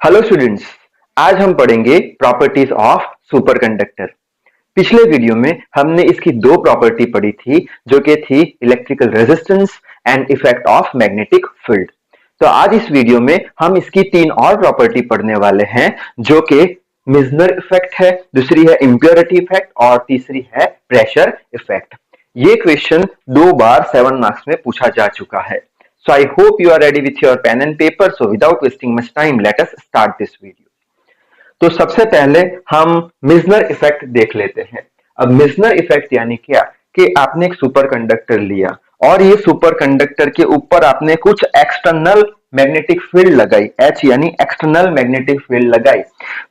Hello students. आज हम पढ़ेंगे प्रॉपर्टीज ऑफ सुपरकंडक्टर। पिछले वीडियो में हमने इसकी दो प्रॉपर्टी पढ़ी थी जो कि थी electrical resistance and effect of magnetic field. तो आज इस वीडियो में हम इसकी तीन और प्रॉपर्टी पढ़ने वाले हैं जो कि मिजनर इफेक्ट है, दूसरी है इम्प्योरिटी इफेक्ट और तीसरी है प्रेशर इफेक्ट। ये क्वेश्चन 2 बार 7 मार्क्स में पूछा जा चुका है। So I hope you are ready with your pen and paper. So without wasting much time, let us start this video. तो सबसे पहले हम मिजनर इफेक्ट देख लेते हैं। अब मिजनर इफेक्ट यानी क्या कि आपने एक सुपर कंडक्टर लिया और ये सुपर कंडक्टर के ऊपर आपने कुछ एक्सटर्नल मैग्नेटिक फील्ड लगाई, H यानी एक्सटर्नल मैग्नेटिक फील्ड लगाई।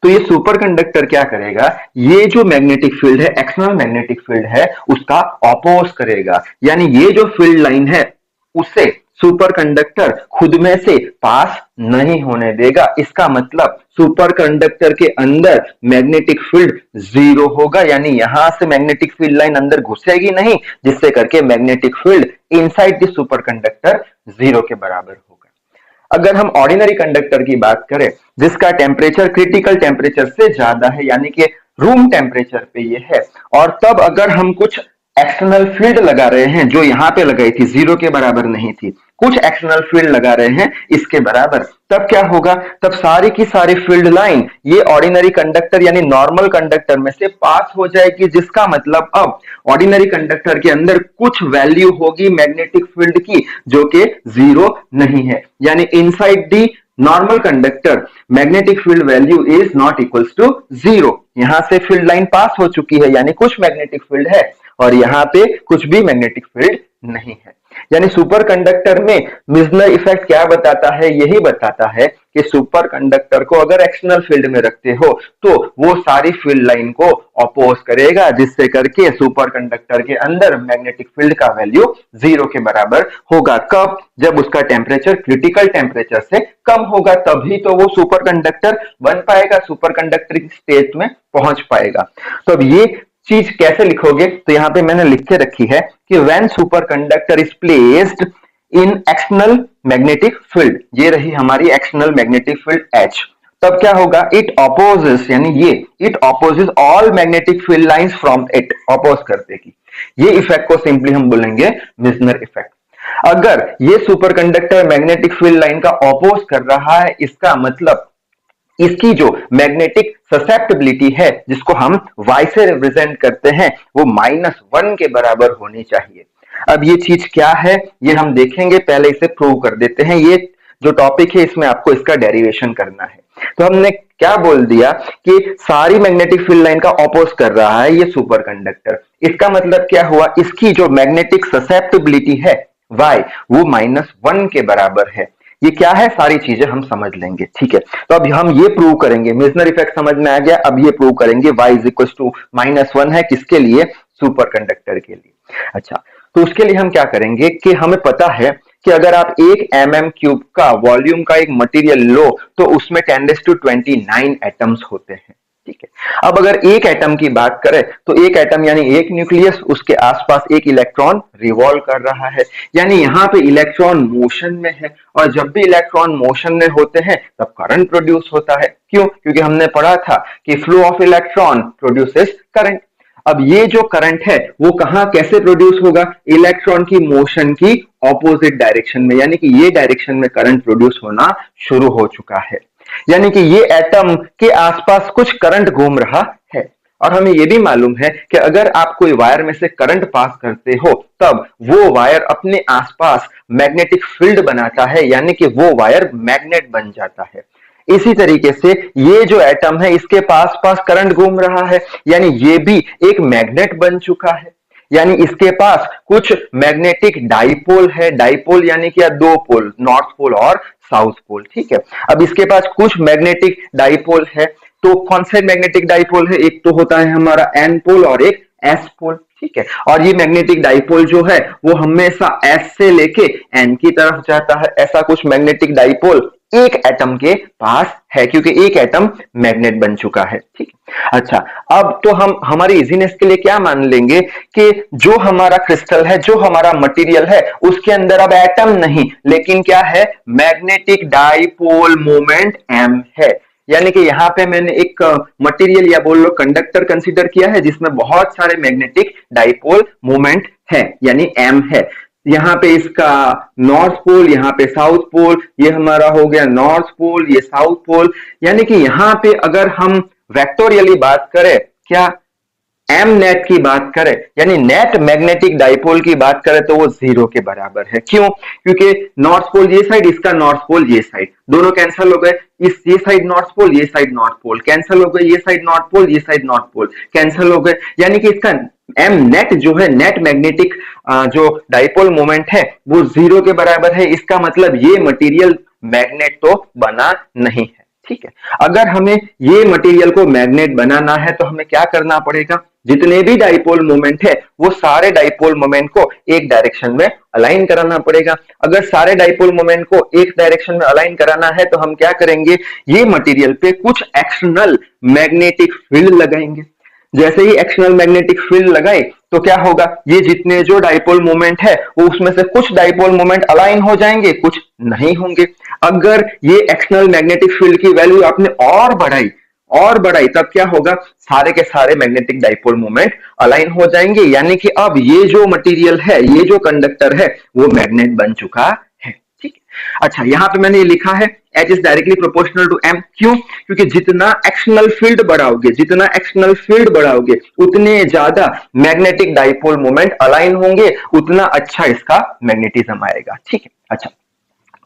तो ये सुपर कंडक्टर क्या करेगा, ये जो मैग्नेटिक फील्ड है, एक्सटर्नल मैग्नेटिक फील्ड है, उसका ऑपोज करेगा। यानी ये जो फील्ड लाइन है उसे सुपर कंडक्टर खुद में से पास नहीं होने देगा। इसका मतलब सुपर कंडक्टर के अंदर मैग्नेटिक फील्ड जीरो होगा, यानी यहां से मैग्नेटिक फील्ड लाइन अंदर घुसेगी नहीं, जिससे करके magnetic field inside the super conductor zero के बराबर होगा। अगर हम ऑर्डिनरी कंडक्टर की बात करें जिसका टेम्परेचर क्रिटिकल टेम्परेचर से ज्यादा है, यानी कि रूम टेम्परेचर पे ये है, और तब अगर हम कुछ एक्सटर्नल फील्ड लगा रहे हैं जो यहां पे लगाई थी, जीरो के बराबर नहीं थी, कुछ एक्सटर्नल फील्ड लगा रहे हैं इसके बराबर, तब क्या होगा, तब सारी की सारी फील्ड लाइन ये ऑर्डिनरी कंडक्टर यानी नॉर्मल कंडक्टर में से पास हो जाएगी। जिसका मतलब अब ऑर्डिनरी कंडक्टर के अंदर कुछ वैल्यू होगी मैग्नेटिक फील्ड की जो कि जीरो नहीं है, यानी inside the normal conductor magnetic field value is not equals to zero. यहां से फील्ड लाइन पास हो चुकी है, यानी कुछ मैग्नेटिक फील्ड है और यहां पे कुछ भी मैग्नेटिक फील्ड नहीं है। यानी सुपर कंडक्टर में मिजनर इफेक्ट क्या बताता है, यही बताता है कि सुपर कंडक्टर को अगर एक्सटर्नल फील्ड में रखते हो तो वो सारी फील्ड लाइन को अपोज करेगा, जिससे करके सुपर कंडक्टर के अंदर मैग्नेटिक फील्ड का वैल्यू जीरो के बराबर होगा। कब? जब उसका टेम्परेचर क्रिटिकल टेम्परेचर से कम होगा, तभी तो वो सुपर कंडक्टर बन पाएगा, सुपर कंडक्टर की स्टेट में पहुंच पाएगा। तो अब ये चीज कैसे लिखोगे, तो यहां पे मैंने लिख के रखी है कि when super conductor is placed in external magnetic field, ये रही हमारी एक्सटर्नल मैग्नेटिक फील्ड H, तब क्या होगा, इट अपोजेस, यानी ये it opposes all magnetic field lines from it, oppose कर देगी। ये इफेक्ट को सिंपली हम बोलेंगे मिजनर इफेक्ट। अगर ये super conductor magnetic field line का अपोज कर रहा है, इसका मतलब इसकी जो मैग्नेटिक ससेप्टिबिलिटी है जिसको हम y से रिप्रेजेंट करते हैं वो -1 के बराबर होनी चाहिए। अब ये चीज क्या है ये हम देखेंगे, पहले इसे प्रूव कर देते हैं। ये जो टॉपिक है इसमें आपको इसका डेरिवेशन करना है। तो हमने क्या बोल दिया कि सारी मैग्नेटिक फील्ड लाइन का अपोज कर रहा है ये सुपर कंडक्टर। इसका मतलब क्या हुआ, इसकी जो मैग्नेटिक ससेप्टिबिलिटी है y वो -1 के बराबर है। ये क्या है, सारी चीजें हम समझ लेंगे, ठीक है। तो अब हम ये प्रूव करेंगे, मिजनर इफेक्ट समझ में आ गया, अब ये प्रूव करेंगे y इज इक्वल टू -1 है, किसके लिए, सुपर कंडक्टर के लिए। अच्छा, तो उसके लिए हम क्या करेंगे कि हमें पता है कि अगर आप 1 mm क्यूब का वॉल्यूम का एक मटेरियल लो तो उसमें 10⁻29 एटम्स होते हैं, ठीक है। अब अगर एक एटम की बात करें तो एक एटम यानी एक न्यूक्लियस, उसके आसपास एक इलेक्ट्रॉन रिवॉल्व कर रहा है, यानी यहाँ पे इलेक्ट्रॉन मोशन में है, और जब भी इलेक्ट्रॉन मोशन में होते हैं तब करंट प्रोड्यूस होता है। क्यों? क्योंकि हमने पढ़ा था कि flow of electron produces current. अब ये जो करंट है वो कहां कैसे प्रोड्यूस होगा, इलेक्ट्रॉन की मोशन की ऑपोजिट डायरेक्शन में, यानी कि ये डायरेक्शन में करंट प्रोड्यूस होना शुरू हो चुका है। यानी कि ये एटम के आसपास कुछ करंट घूम रहा है। और हमें यह भी मालूम है कि अगर आप कोई वायर में से करंट पास करते हो तब वो वायर अपने आसपास मैग्नेटिक फील्ड बनाता है, यानी कि वो वायर मैग्नेट बन जाता है। इसी तरीके से ये जो एटम है इसके पास पास करंट घूम रहा है, यानी ये भी एक मैग्नेट बन चुका है, यानी इसके पास कुछ मैग्नेटिक डाइपोल है। डाइपोल यानी कि दो पोल, नॉर्थ पोल और साउथ पोल, ठीक है। अब इसके पास कुछ मैग्नेटिक डाइपोल है, तो कौन से मैग्नेटिक डाइपोल है, एक तो होता है हमारा एन पोल और एक एस पोल, ठीक है। और ये मैग्नेटिक डाइपोल जो है वो हमेशा S से लेके N की तरफ जाता है। ऐसा कुछ मैग्नेटिक डाइपोल एक एटम के पास है क्योंकि एक एटम मैग्नेट बन चुका है। ठीक है। अच्छा, अब तो हम हमारी इजीनेस के लिए क्या मान लेंगे कि जो हमारा क्रिस्टल है, जो हमारा मटेरियल है, उसके अंदर अब एटम नहीं लेकिन क्या है, मैग्नेटिक डाइपोल मोमेंट M है। यानी कि यहाँ पे मैंने एक मटेरियल या बोल लो कंडक्टर कंसीडर किया है जिसमें बहुत सारे मैग्नेटिक डाइपोल मोमेंट है यानी M है। यहाँ पे इसका नॉर्थ पोल, यहाँ पे साउथ पोल, ये हमारा हो गया नॉर्थ पोल, ये साउथ पोल। यानी कि यहाँ पे अगर हम वेक्टोरियली बात करें, क्या एम नेट की बात करें यानी नेट मैग्नेटिक डाइपोल की बात करें तो वो 0 के बराबर है। क्यों? क्योंकि नॉर्थ पोल ये साइड, इसका नॉर्थ पोल ये साइड, दोनों कैंसिल हो गए। इस ये साइड नॉर्थ पोल, ये साइड नॉर्थ पोल कैंसिल हो गए, ये साइड नॉर्थ पोल, ये साइड नॉर्थ पोल कैंसिल हो गए। यानी कि इसका एम नेट जो है, नेट मैग्नेटिक जो डाइपोल मोमेंट है वो 0 के बराबर है। इसका मतलब ये मटेरियल मैग्नेट तो बना नहीं है। ठीक है। अगर हमें ये मटेरियल को मैग्नेट बनाना है तो हमें क्या करना पड़ेगा, जितने भी डाइपोल मोमेंट है वो सारे डाइपोल मोमेंट को एक डायरेक्शन में अलाइन कराना पड़ेगा। अगर सारे डाइपोल मोमेंट को एक डायरेक्शन में अलाइन कराना है तो हम क्या करेंगे, ये मटेरियल पे कुछ एक्सटर्नल मैग्नेटिक फील्ड लगाएंगे। जैसे ही एक्सटर्नल मैग्नेटिक फील्ड लगाए तो क्या होगा, ये जितने जो डाइपोल मोमेंट है वो उसमें से कुछ डाइपोल मोमेंट अलाइन हो जाएंगे, कुछ नहीं होंगे। अगर ये एक्सटर्नल मैग्नेटिक फील्ड की वैल्यू आपने और बढ़ाई तब क्या होगा, सारे के सारे मैग्नेटिक डाइपोल मोमेंट अलाइन हो जाएंगे। यानी कि अब ये जो मटेरियल है, ये जो कंडक्टर है वो मैग्नेट बन चुका है। ठीक है। अच्छा, यहां पे मैंने ये लिखा है H is directly proportional to M। क्यों? क्योंकि जितना एक्सटर्नल फील्ड बढ़ाओगे उतने ज्यादा मैग्नेटिक डाइपोल मोमेंट अलाइन होंगे, उतना अच्छा इसका मैग्नेटिज्म आएगा। ठीक है। अच्छा,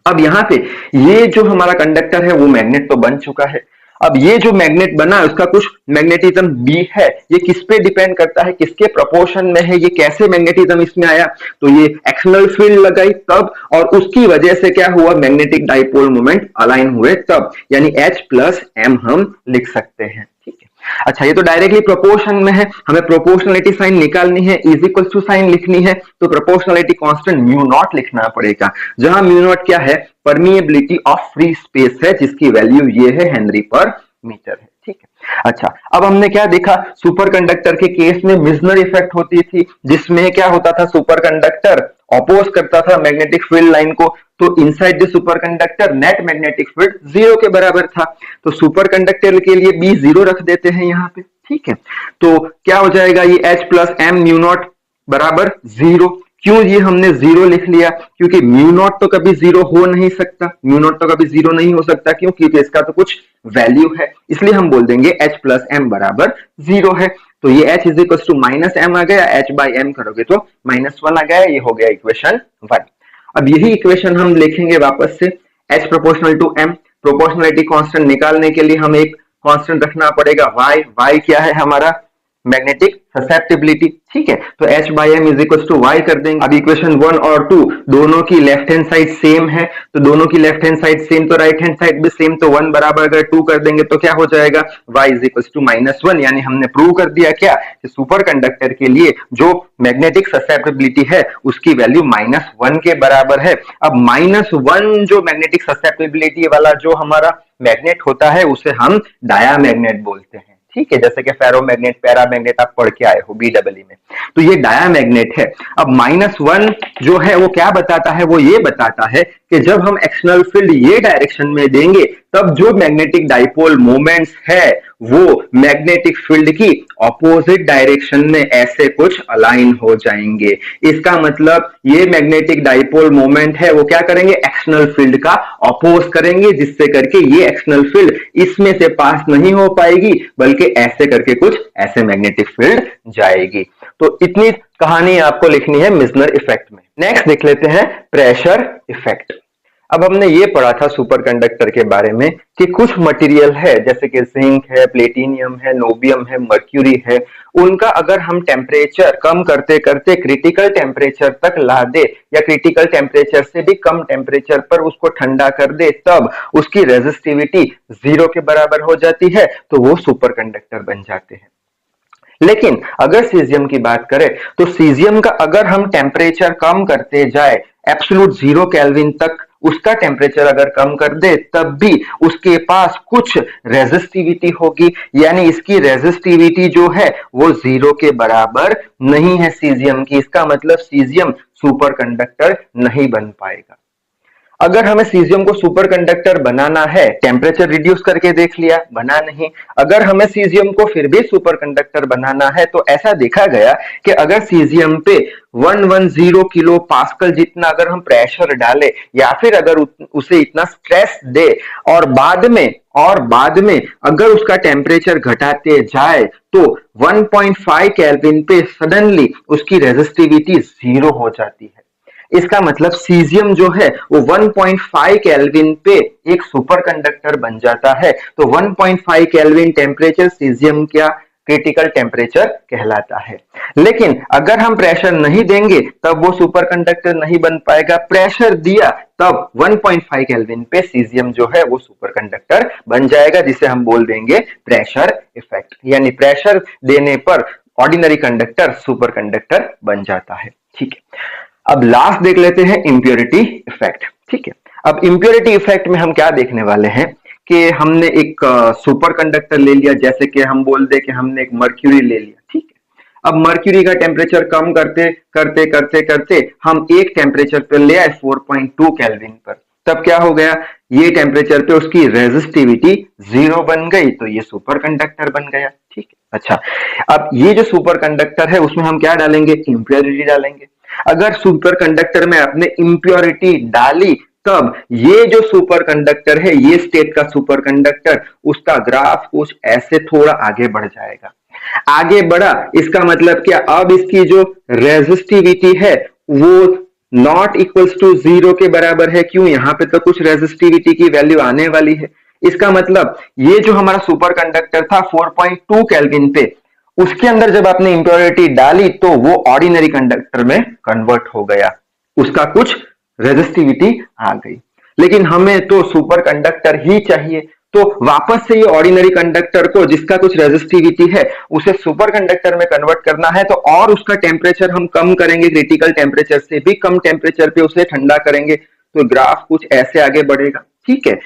अब यहाँ पे ये जो हमारा कंडक्टर है वो मैग्नेट तो बन चुका है। अब ये जो मैग्नेट बना उसका कुछ मैग्नेटिज्म B है। ये किस पे डिपेंड करता है, किसके प्रोपोर्शन में है, ये कैसे मैग्नेटिज्म इसमें आया, तो ये एक्सटर्नल फील्ड लगाई तब, और उसकी वजह से क्या हुआ, मैग्नेटिक डाइपोल मोमेंट अलाइन हुए तब, यानी H प्लस M हम लिख सकते हैं। ठीक है। अच्छा, ये तो डायरेक्टली प्रोपोर्शन में है, हमें प्रोपोर्शनलिटी साइन निकालनी है, इज इक्वल टू साइन लिखनी है तो प्रोपोर्शनलिटी कांस्टेंट म्यू नॉट लिखना पड़ेगा, जहां म्यू नॉट क्या है, परमिएबिलिटी ऑफ फ्री स्पेस है जिसकी वैल्यू ये है हेनरी पर मीटर है। ठीक है। अच्छा, अब हमने क्या देखा, सुपर कंडक्टर के केस में मिजनर इफेक्ट होती थी, जिसमें क्या होता था, सुपर कंडक्टर अपोज करता था मैग्नेटिक फील्ड लाइन को, तो inside the super conductor net magnetic field 0 के बराबर था। तो सुपर कंडक्टर के लिए B 0 रख देते हैं यहाँ पे। ठीक है। तो क्या हो जाएगा, ये H plus M mu naught बराबर 0। क्यों ये हमने 0 लिख लिया, क्योंकि म्यू नॉट तो कभी 0 हो नहीं सकता, म्यू नॉट तो कभी 0 नहीं हो सकता। क्यों? क्योंकि इसका तो कुछ वैल्यू है, इसलिए हम बोल देंगे H प्लस M बराबर 0 है। तो ये H is equal to minus M आ गया, H बाई M करोगे तो -1 आ गया, ये हो गया इक्वेशन 1। अब यही इक्वेशन हम लिखेंगे वापस से, H proportional to M। Proportionality constant निकालने के लिए हमें एक कांस्टेंट रखना पड़ेगा y क्या है हमारा, मैग्नेटिक ससेप्टिबिलिटी। ठीक है। तो H by M is equal to y कर देंगे। अब इक्वेशन 1 और 2 दोनों की लेफ्ट हैंड साइड सेम है, तो दोनों की लेफ्ट हैंड साइड सेम तो राइट हैंड साइड भी सेम, तो 1 बराबर अगर 2 कर देंगे तो क्या हो जाएगा, y इज इक्वल टू -1। यानी हमने प्रूव कर दिया क्या, कि सुपर कंडक्टर के लिए जो मैग्नेटिक ससेप्टिबिलिटी है उसकी वैल्यू -1 के बराबर है। अब -1 जो मैग्नेटिक ससेप्टिबिलिटी वाला जो हमारा मैग्नेट होता है उसे हम डायामैग्नेट बोलते हैं। ठीक है। जैसे कि फेरोमैग्नेट, पैरामैग्नेट आप पढ़ के आए हो BEE में, तो ये डायामैग्नेट है। अब -1 जो है वो क्या बताता है, वो ये बताता है कि जब हम एक्सटर्नल फील्ड ये डायरेक्शन में देंगे तब जो मैग्नेटिक डाइपोल मोमेंट्स है वो मैग्नेटिक फील्ड की ऑपोजिट डायरेक्शन में ऐसे कुछ अलाइन हो जाएंगे। इसका मतलब ये मैग्नेटिक डाइपोल मोमेंट है वो क्या करेंगे, एक्सटर्नल फील्ड का अपोज करेंगे, जिससे करके ये एक्सटर्नल फील्ड इसमें से पास नहीं हो पाएगी, बल्कि ऐसे करके कुछ ऐसे मैग्नेटिक फील्ड जाएगी। तो इतनी कहानी आपको लिखनी है मिजनर इफेक्ट में। नेक्स्ट देख लेते हैं प्रेशर इफेक्ट। अब हमने ये पढ़ा था सुपर कंडक्टर के बारे में कि कुछ मटेरियल है जैसे कि जिंक है, प्लेटिनियम है, नोबियम है, मर्क्यूरी है, उनका अगर हम टेम्परेचर कम करते करते क्रिटिकल टेम्परेचर तक ला दे या क्रिटिकल टेम्परेचर से भी कम टेम्परेचर पर उसको ठंडा कर दे तब उसकी रेजिस्टिविटी 0 के बराबर हो जाती है, तो वो सुपर कंडक्टर बन जाते हैं। लेकिन अगर सीजियम की बात करें तो सीजियम का अगर हम टेम्परेचर कम करते जाए एब्सोल्यूट 0 केल्विन तक उसका टेम्परेचर अगर कम कर दे तब भी उसके पास कुछ रेजिस्टिविटी होगी, यानी इसकी रेजिस्टिविटी जो है वो 0 के बराबर नहीं है सीजियम की। इसका मतलब सीजियम सुपर कंडक्टर नहीं बन पाएगा। अगर हमें सीजियम को सुपर कंडक्टर बनाना है, टेम्परेचर रिड्यूस करके देख लिया, बना नहीं। अगर हमें सीजियम को फिर भी सुपर कंडक्टर बनाना है तो ऐसा देखा गया कि अगर सीजियम पे 110 किलो पास्कल जितना अगर हम प्रेशर डालें या फिर अगर उसे इतना स्ट्रेस दे और बाद में अगर उसका टेम्परेचर घटाते जाए तो 1.5 केल्विन पे सडनली उसकी रेजिस्टिविटी 0 हो जाती है। इसका मतलब सीजियम जो है वो 1.5 केल्विन पे एक सुपर कंडक्टर बन जाता है। तो 1.5 केल्विन टेम्परेचर सीजियम का क्रिटिकल टेम्परेचर कहलाता है। लेकिन अगर हम प्रेशर नहीं देंगे तब वो सुपर कंडक्टर नहीं बन पाएगा। प्रेशर दिया तब 1.5 केल्विन पे सीजियम जो है वो सुपर कंडक्टर बन जाएगा, जिसे हम बोल देंगे प्रेशर इफेक्ट। यानी प्रेशर देने पर ऑर्डिनरी कंडक्टर सुपर कंडक्टर बन जाता है। ठीक है, अब लास्ट देख लेते हैं इंप्योरिटी इफेक्ट। ठीक है, अब इंप्योरिटी इफेक्ट में हम क्या देखने वाले हैं कि हमने एक सुपर कंडक्टर ले लिया, जैसे कि हम बोल दे कि हमने एक मर्क्यूरी ले लिया। ठीक है, अब मर्क्यूरी का टेम्परेचर कम करते करते करते करते हम एक टेम्परेचर पर ले आए 4.2 केल्विन पर। तब क्या हो गया, ये टेम्परेचर पे उसकी रेजिस्टिविटी 0 बन गई, तो ये सुपर कंडक्टर बन गया। ठीक है, अच्छा, अब ये जो सुपर कंडक्टर है उसमें हम क्या डालेंगे, इंप्योरिटी डालेंगे। अगर सुपर कंडक्टर में आपने इंप्योरिटी डाली तब ये जो सुपर कंडक्टर है, ये स्टेट का सुपर कंडक्टर, उसका ग्राफ कुछ ऐसे थोड़ा आगे बढ़ जाएगा। आगे बढ़ा इसका मतलब क्या, अब इसकी जो रेजिस्टिविटी है वो नॉट इक्वल्स टू 0 के बराबर है। क्यों, यहां पे तो कुछ रेजिस्टिविटी की वैल्यू आने वाली है। इसका मतलब ये जो हमारा सुपर कंडक्टर था 4.2 केल्विन पे, उसके अंदर जब आपने इंप्योरिटी डाली तो वो ऑर्डिनरी कंडक्टर में कन्वर्ट हो गया, उसका कुछ रेजिस्टिविटी आ गई। लेकिन हमें तो सुपर कंडक्टर ही चाहिए, तो वापस से ये ऑर्डिनरी कंडक्टर को जिसका कुछ रेजिस्टिविटी है उसे सुपर कंडक्टर में कन्वर्ट करना है, तो और उसका टेम्परेचर हम कम करेंगे, क्रिटिकल टेम्परेचर से भी कम टेम्परेचर पे उसे ठंडा करेंगे, तो ग्राफ कुछ ऐसे आगे बढ़ेगा। ठीक है,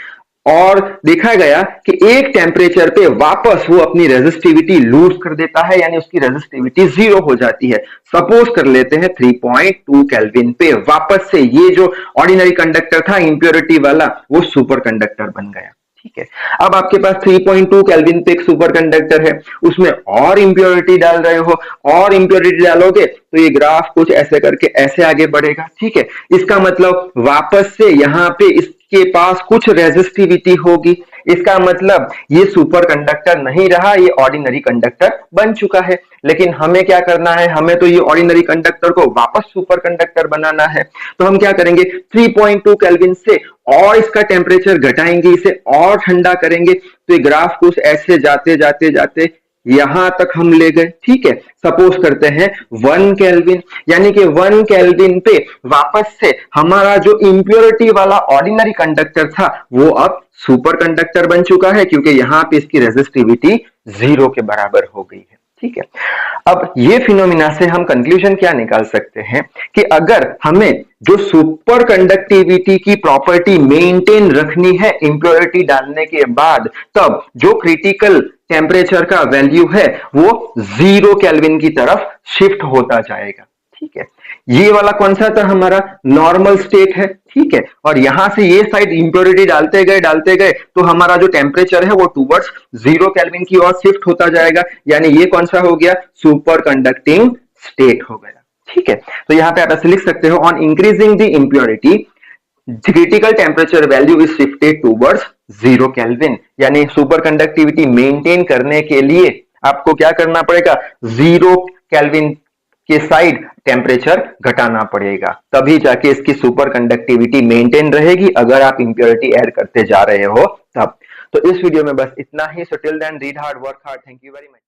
और देखा गया कि एक टेम्परेचर पे वापस वो अपनी रेजिस्टिविटी लूज कर देता है, यानी उसकी रेजिस्टिविटी 0 हो जाती है। सपोज कर लेते हैं 3.2 केल्विन पे वापस से ये जो ऑर्डिनरी कंडक्टर था इंप्योरिटी वाला वो सुपर कंडक्टर बन गया। ठीक है, अब आपके पास 3.2 केल्विन पे एक सुपर कंडक्टर है, उसमें और इंप्योरिटी डाल रहे हो, और इंप्योरिटी डालोगे तो ये ग्राफ कुछ ऐसे करके ऐसे आगे बढ़ेगा। ठीक है, इसका मतलब वापस से यहाँ पे इसके पास कुछ रेजिस्टिविटी होगी। इसका मतलब ये सुपर कंडक्टर नहीं रहा, ये ऑर्डिनरी कंडक्टर बन चुका है। लेकिन हमें क्या करना है, हमें तो ये ऑर्डिनरी कंडक्टर को वापस सुपर कंडक्टर बनाना है। तो हम क्या करेंगे, 3.2 केल्विन से और इसका टेम्परेचर घटाएंगे, इसे और ठंडा करेंगे, तो ये ग्राफ कुछ ऐसे जाते जाते जाते यहां तक हम ले गए। ठीक है, सपोज करते हैं 1 केल्विन, यानी कि 1 केल्विन पे वापस से हमारा जो इंप्योरिटी वाला ऑर्डिनरी कंडक्टर था वो अब सुपर कंडक्टर बन चुका है, क्योंकि यहां पे इसकी रेजिस्टिविटी 0 के बराबर हो गई है। ठीक है, अब ये फिनोमिना से हम कंक्लूजन क्या निकाल सकते हैं कि अगर हमें जो सुपर कंडक्टिविटी की प्रॉपर्टी मेंटेन रखनी है इंप्योरिटी डालने के बाद, तब जो क्रिटिकल टेम्परेचर का वैल्यू है वो 0 केल्विन की तरफ शिफ्ट होता जाएगा। ठीक है, ये वाला कौन सा था, हमारा नॉर्मल स्टेट है। ठीक है, और यहां से ये साइड इंप्योरिटी डालते गए तो हमारा जो टेम्परेचर है वो टूवर्ड्स 0 केल्विन की ओर शिफ्ट होता जाएगा, यानी ये कौन सा हो गया, सुपर कंडक्टिंग स्टेट हो गया। ठीक है, तो यहां पे आप ऐसे लिख सकते हो, on increasing the impurity critical temperature value is shifted towards 0 kelvin, यानी सुपर कंडक्टिविटी मेंटेन करने के लिए आपको क्या करना पड़ेगा, 0 केल्विन के साइड टेम्परेचर घटाना पड़ेगा, तभी जाके इसकी सुपर कंडक्टिविटी मेंटेन रहेगी। अगर आप इंप्योरिटी ऐड करते जा रहे हो तब। तो इस वीडियो में बस इतना ही। So till then read hard, work hard. Thank you very much.